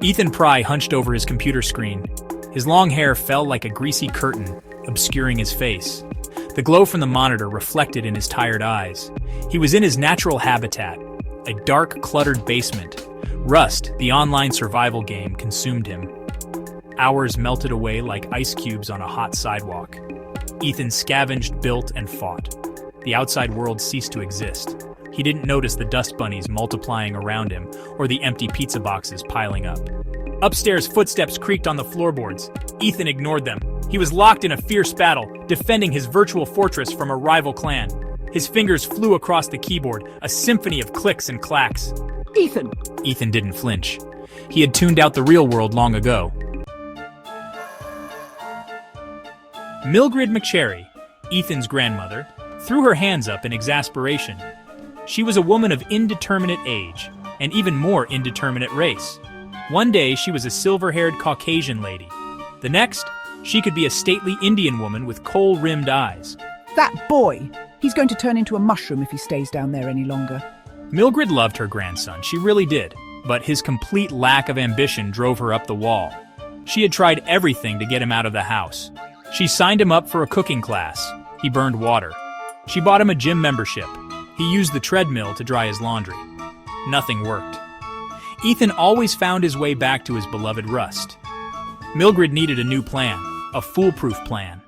Ethan Pry hunched over his computer screen. His long hair fell like a greasy curtain, obscuring his face. The glow from the monitor reflected in his tired eyes. He was in his natural habitat, a dark, cluttered basement. Rust, the online survival game, consumed him. Hours melted away like ice cubes on a hot sidewalk. Ethan scavenged, built, and fought. The outside world ceased to exist. He didn't notice the dust bunnies multiplying around him or the empty pizza boxes piling up. Upstairs, footsteps creaked on the floorboards. Ethan ignored them. He was locked in a fierce battle, defending his virtual fortress from a rival clan. His fingers flew across the keyboard, a symphony of clicks and clacks. Ethan! Ethan didn't flinch. He had tuned out the real world long ago. Mildred McSherry, Ethan's grandmother, threw her hands up in exasperation. She was a woman of indeterminate age, and even more indeterminate race. One day, she was a silver-haired Caucasian lady. The next, she could be a stately Indian woman with kohl-rimmed eyes. That boy! He's going to turn into a mushroom if he stays down there any longer. Mildred loved her grandson, she really did, but his complete lack of ambition drove her up the wall. She had tried everything to get him out of the house. She signed him up for a cooking class. He burned water. She bought him a gym membership. He used the treadmill to dry his laundry. Nothing worked. Ethan always found his way back to his beloved Rust. Mildred needed a new plan, a foolproof plan.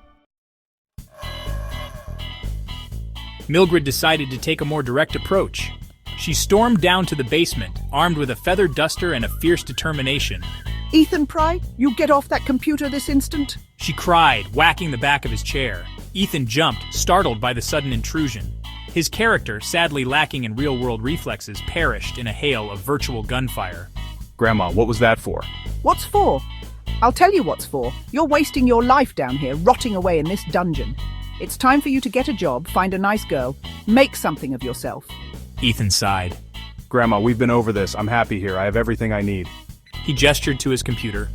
Mildred decided to take a more direct approach. She stormed down to the basement, armed with a feather duster and a fierce determination. Ethan Pry, you get off that computer this instant? She cried, whacking the back of his chair. Ethan jumped, startled by the sudden intrusion. His character, sadly lacking in real-world reflexes, perished in a hail of virtual gunfire. Grandma, what was that for? What's for? I'll tell you what's for. You're wasting your life down here, rotting away in this dungeon. It's time for you to get a job, find a nice girl, make something of yourself. Ethan sighed. Grandma, we've been over this. I'm happy here. I have everything I need. He gestured to his computer.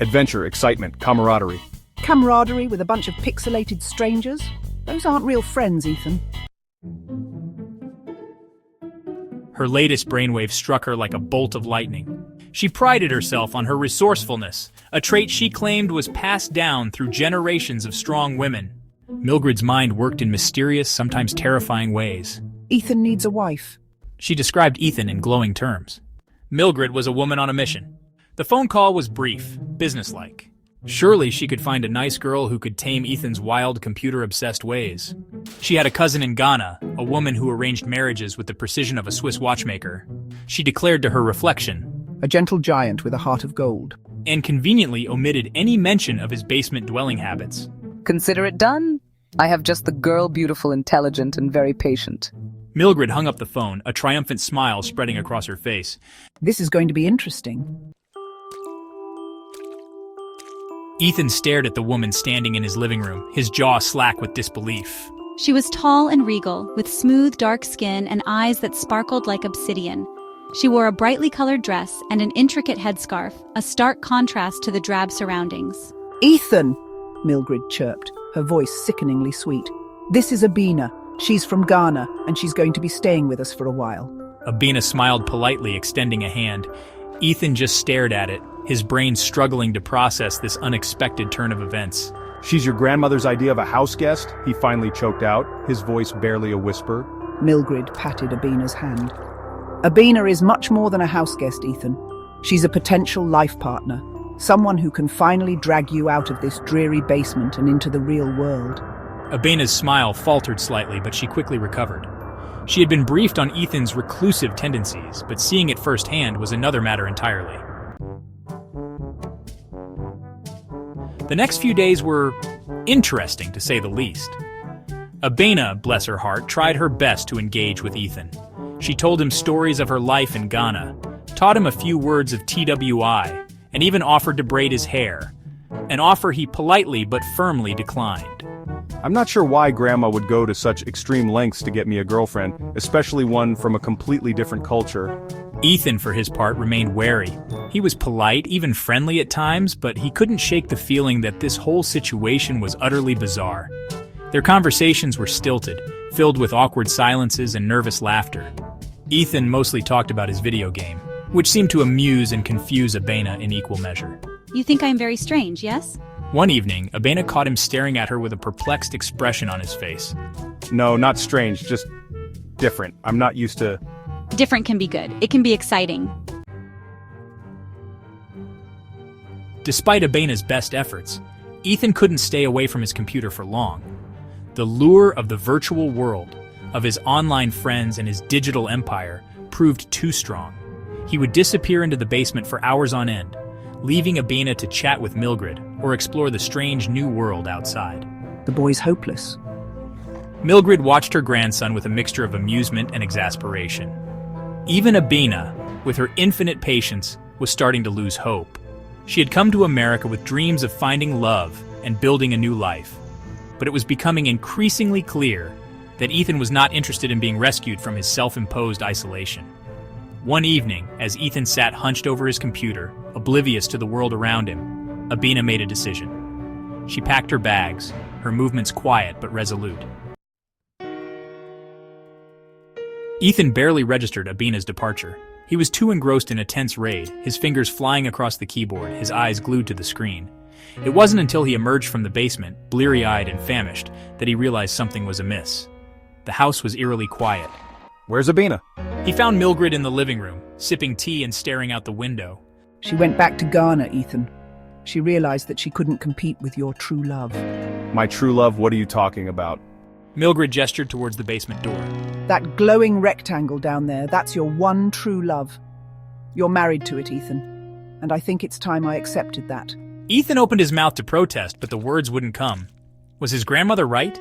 Adventure, excitement, camaraderie. Camaraderie with a bunch of pixelated strangers? Those aren't real friends, Ethan. Her latest brainwave struck her like a bolt of lightning. She prided herself on her resourcefulness, a trait she claimed was passed down through generations of strong women. Mildred's mind worked in mysterious, sometimes terrifying ways. Ethan needs a wife. She described Ethan in glowing terms. Mildred was a woman on a mission. The phone call was brief, businesslike. Surely she could find a nice girl who could tame Ethan's wild, computer-obsessed ways. She had a cousin in Ghana, a woman who arranged marriages with the precision of a Swiss watchmaker. She declared to her reflection, A gentle giant with a heart of gold. and conveniently omitted any mention of his basement dwelling habits. Consider it done. I have just the girl, beautiful, intelligent, and very patient. Mildred hung up the phone, a triumphant smile spreading across her face. This is going to be interesting. Ethan stared at the woman standing in his living room, his jaw slack with disbelief. She was tall and regal, with smooth, dark skin and eyes that sparkled like obsidian. She wore a brightly colored dress and an intricate headscarf, a stark contrast to the drab surroundings. Ethan! Mildred chirped, her voice sickeningly sweet. This is Abina. She's from Ghana, and she's going to be staying with us for a while. Abina smiled politely, extending a hand. Ethan just stared at it, his brain struggling to process this unexpected turn of events. She's your grandmother's idea of a house guest? He finally choked out, his voice barely a whisper. Mildred patted Abina's hand. Abina is much more than a house guest, Ethan. She's a potential life partner, someone who can finally drag you out of this dreary basement and into the real world. Abina's smile faltered slightly, but she quickly recovered. She had been briefed on Ethan's reclusive tendencies, but seeing it firsthand was another matter entirely. The next few days were interesting, to say the least. Abina, bless her heart, tried her best to engage with Ethan. She told him stories of her life in Ghana, taught him a few words of TWI, and even offered to braid his hair, an offer he politely but firmly declined. I'm not sure why Grandma would go to such extreme lengths to get me a girlfriend, especially one from a completely different culture. Ethan, for his part, remained wary. He was polite, even friendly at times, but he couldn't shake the feeling that this whole situation was utterly bizarre. Their conversations were stilted, filled with awkward silences and nervous laughter. Ethan mostly talked about his video game. which seemed to amuse and confuse Abena in equal measure. You think I'm very strange, yes? One evening, Abena caught him staring at her with a perplexed expression on his face. No, not strange, just different. I'm not used to... Different can be good. It can be exciting. Despite Abena's best efforts, Ethan couldn't stay away from his computer for long. The lure of the virtual world, of his online friends and his digital empire, proved too strong. He would disappear into the basement for hours on end, leaving Abena to chat with Mildred or explore the strange new world outside. The boy's hopeless. Mildred watched her grandson with a mixture of amusement and exasperation. Even Abena, with her infinite patience, was starting to lose hope. She had come to America with dreams of finding love and building a new life. But it was becoming increasingly clear that Ethan was not interested in being rescued from his self-imposed isolation. One evening, as Ethan sat hunched over his computer, oblivious to the world around him, Abena made a decision. She packed her bags, her movements quiet but resolute. Ethan barely registered Abena's departure. He was too engrossed in a tense raid, his fingers flying across the keyboard, his eyes glued to the screen. It wasn't until he emerged from the basement, bleary-eyed and famished, that he realized something was amiss. The house was eerily quiet. Where's Abena? He found Mildred in the living room, sipping tea and staring out the window. She went back to Ghana, Ethan. She realized that she couldn't compete with your true love. My true love, what are you talking about? Mildred gestured towards the basement door. That glowing rectangle down there, that's your one true love. You're married to it, Ethan. And I think it's time I accepted that. Ethan opened his mouth to protest, but the words wouldn't come. Was his grandmother right?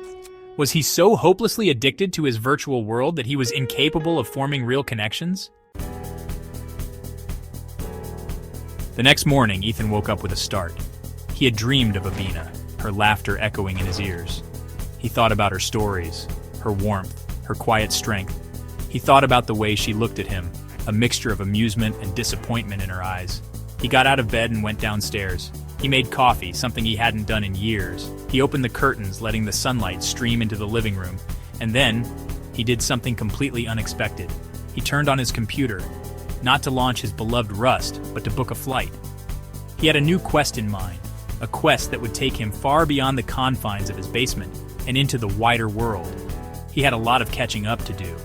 Was he so hopelessly addicted to his virtual world that he was incapable of forming real connections? The next morning, Ethan woke up with a start. He had dreamed of Abena, her laughter echoing in his ears. He thought about her stories, her warmth, her quiet strength. He thought about the way she looked at him, a mixture of amusement and disappointment in her eyes. He got out of bed and went downstairs. He made coffee, something he hadn't done in years. He opened the curtains, letting the sunlight stream into the living room. And then, he did something completely unexpected. He turned on his computer, not to launch his beloved Rust, but to book a flight. He had a new quest in mind, a quest that would take him far beyond the confines of his basement and into the wider world. He had a lot of catching up to do.